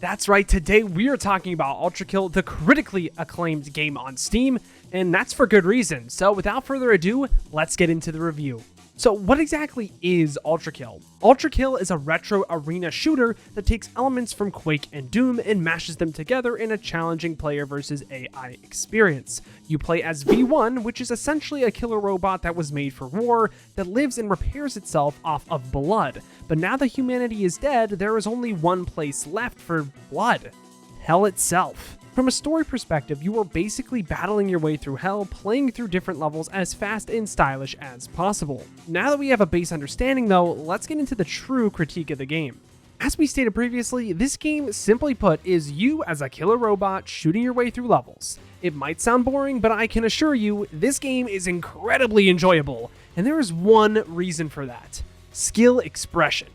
That's right, today we are talking about ULTRAKILL, the critically acclaimed game on Steam, and that's for good reason. So without further ado, let's get into the review. So what exactly is ULTRAKILL? ULTRAKILL is a retro arena shooter that takes elements from Quake and Doom and mashes them together in a challenging player versus AI experience. You play as V1, which is essentially a killer robot that was made for war, that lives and repairs itself off of blood. But now that humanity is dead, there is only one place left for blood: hell itself. From a story perspective, you are basically battling your way through hell, playing through different levels as fast and stylish as possible. Now that we have a base understanding though, let's get into the true critique of the game. As we stated previously, this game, simply put, is you as a killer robot shooting your way through levels. It might sound boring, but I can assure you, this game is incredibly enjoyable, and there is one reason for that: skill expression.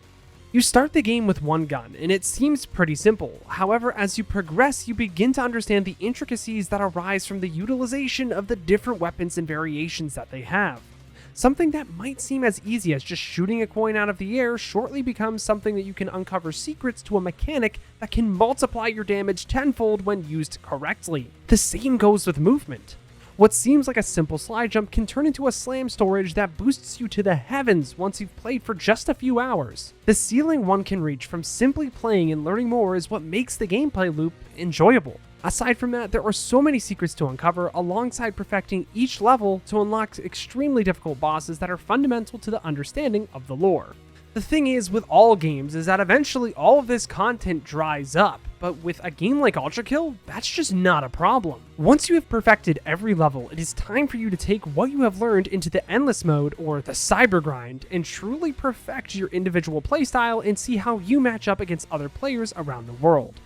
You start the game with one gun, and it seems pretty simple. However, as you progress, you begin to understand the intricacies that arise from the utilization of the different weapons and variations that they have. Something that might seem as easy as just shooting a coin out of the air shortly becomes something that you can uncover secrets to a mechanic that can multiply your damage tenfold when used correctly. The same goes with movement. What seems like a simple slide jump can turn into a slam storage that boosts you to the heavens once you've played for just a few hours. The ceiling one can reach from simply playing and learning more is what makes the gameplay loop enjoyable. Aside from that, there are so many secrets to uncover alongside perfecting each level to unlock extremely difficult bosses that are fundamental to the understanding of the lore. The thing is with all games is that eventually all of this content dries up, but with a game like ULTRAKILL, that's just not a problem. Once you have perfected every level, it is time for you to take what you have learned into the endless mode or the cyber grind and truly perfect your individual playstyle and see how you match up against other players around the world.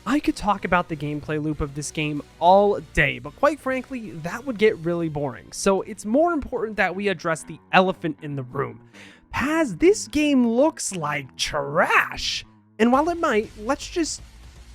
I could talk about the gameplay loop of this game all day, but quite frankly, that would get really boring. So it's more important that we address the elephant in the room. Paz, this game looks like trash. And while it might, let's just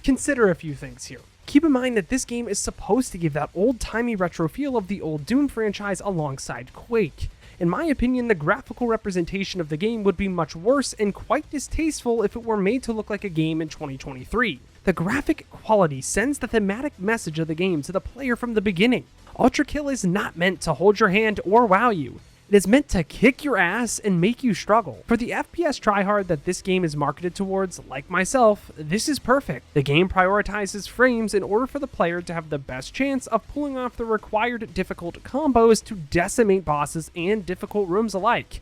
consider a few things here. Keep in mind that this game is supposed to give that old-timey retro feel of the old Doom franchise alongside Quake. In my opinion, the graphical representation of the game would be much worse and quite distasteful if it were made to look like a game in 2023. The graphic quality sends the thematic message of the game to the player from the beginning. ULTRAKILL is not meant to hold your hand or wow you. It is meant to kick your ass and make you struggle. For the FPS tryhard that this game is marketed towards, like myself, this is perfect. The game prioritizes frames in order for the player to have the best chance of pulling off the required difficult combos to decimate bosses and difficult rooms alike.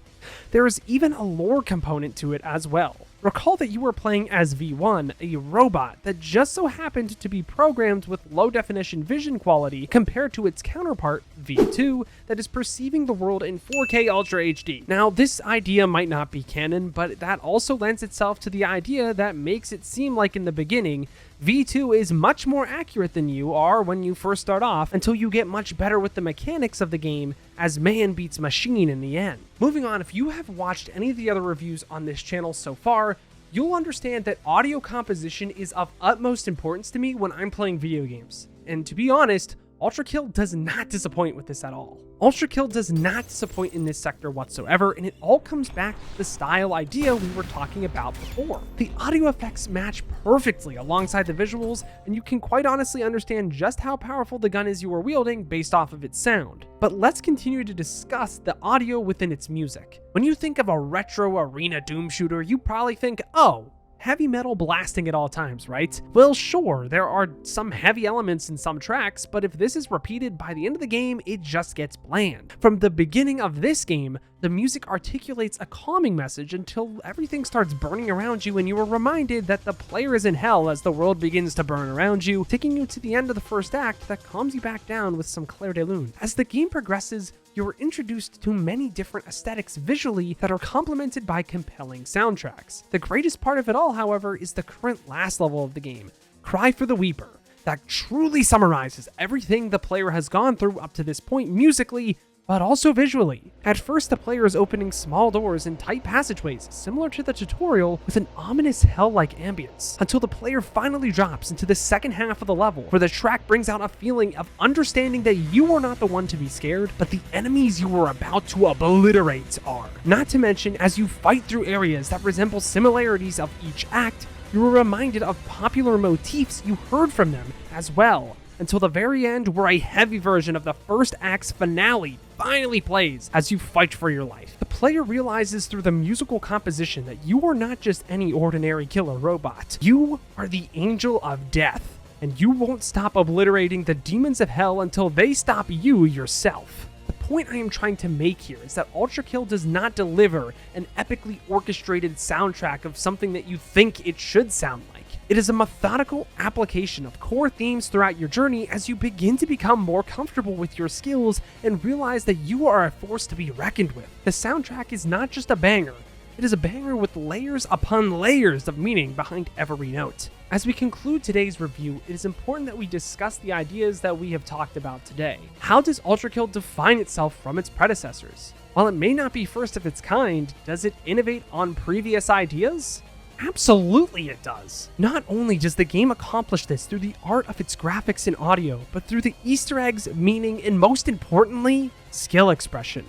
There is even a lore component to it as well. Recall that you were playing as V1, a robot that just so happened to be programmed with low-definition vision quality compared to its counterpart, V2, that is perceiving the world in 4K Ultra HD. Now, this idea might not be canon, but that also lends itself to the idea that makes it seem like in the beginning, V2 is much more accurate than you are when you first start off until you get much better with the mechanics of the game as man beats machine in the end. Moving on, if you have watched any of the other reviews on this channel so far, you'll understand that audio composition is of utmost importance to me when I'm playing video games. And to be honest, ULTRAKILL does not disappoint with this at all. ULTRAKILL does not disappoint in this sector whatsoever, and it all comes back to the style idea we were talking about before. The audio effects match perfectly alongside the visuals, and you can quite honestly understand just how powerful the gun is you are wielding based off of its sound. But let's continue to discuss the audio within its music. When you think of a retro arena Doom shooter, you probably think, oh, heavy metal blasting at all times, right? Well, sure, there are some heavy elements in some tracks, but if this is repeated by the end of the game, it just gets bland. From the beginning of this game, the music articulates a calming message until everything starts burning around you and you are reminded that the player is in hell as the world begins to burn around you, taking you to the end of the first act that calms you back down with some clair de lune. As the game progresses, you are introduced to many different aesthetics visually that are complemented by compelling soundtracks. The greatest part of it all, however, is the current last level of the game, Cry for the Weeper, that truly summarizes everything the player has gone through up to this point musically, but also visually. At first, the player is opening small doors and tight passageways, similar to the tutorial, with an ominous hell-like ambience, until the player finally drops into the second half of the level, where the track brings out a feeling of understanding that you are not the one to be scared, but the enemies you are about to obliterate are. Not to mention, as you fight through areas that resemble similarities of each act, you were reminded of popular motifs you heard from them as well, until the very end where a heavy version of the first act's finale finally plays as you fight for your life. The player realizes through the musical composition that you are not just any ordinary killer robot. You are the Angel of Death, and you won't stop obliterating the demons of hell until they stop you yourself. The point I am trying to make here is that ULTRAKILL does not deliver an epically orchestrated soundtrack of something that you think it should sound like. It is a methodical application of core themes throughout your journey as you begin to become more comfortable with your skills and realize that you are a force to be reckoned with. The soundtrack is not just a banger, it is a banger with layers upon layers of meaning behind every note. As we conclude today's review, it is important that we discuss the ideas that we have talked about today. How does ULTRAKILL define itself from its predecessors? While it may not be first of its kind, does it innovate on previous ideas? Absolutely it does. Not only does the game accomplish this through the art of its graphics and audio, but through the Easter eggs, meaning, and most importantly, skill expression.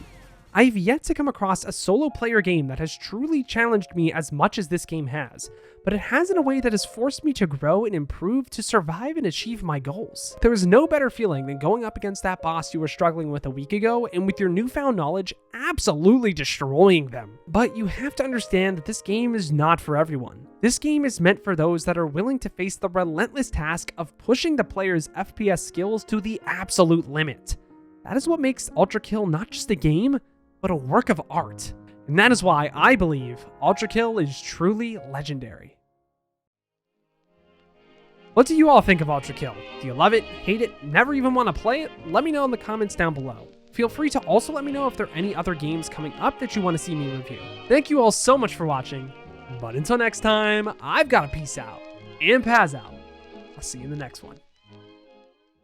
I have yet to come across a solo player game that has truly challenged me as much as this game has, but it has in a way that has forced me to grow and improve to survive and achieve my goals. There is no better feeling than going up against that boss you were struggling with a week ago and with your newfound knowledge, absolutely destroying them. But you have to understand that this game is not for everyone. This game is meant for those that are willing to face the relentless task of pushing the player's FPS skills to the absolute limit. That is what makes ULTRAKILL not just a game, but a work of art. And that is why I believe ULTRAKILL is truly legendary. What do you all think of ULTRAKILL? Do you love it, hate it, never even want to play it? Let me know in the comments down below. Feel free to also let me know if there are any other games coming up that you want to see me review. Thank you all so much for watching, but until next time, I've got to peace out and Paz out. I'll see you in the next one.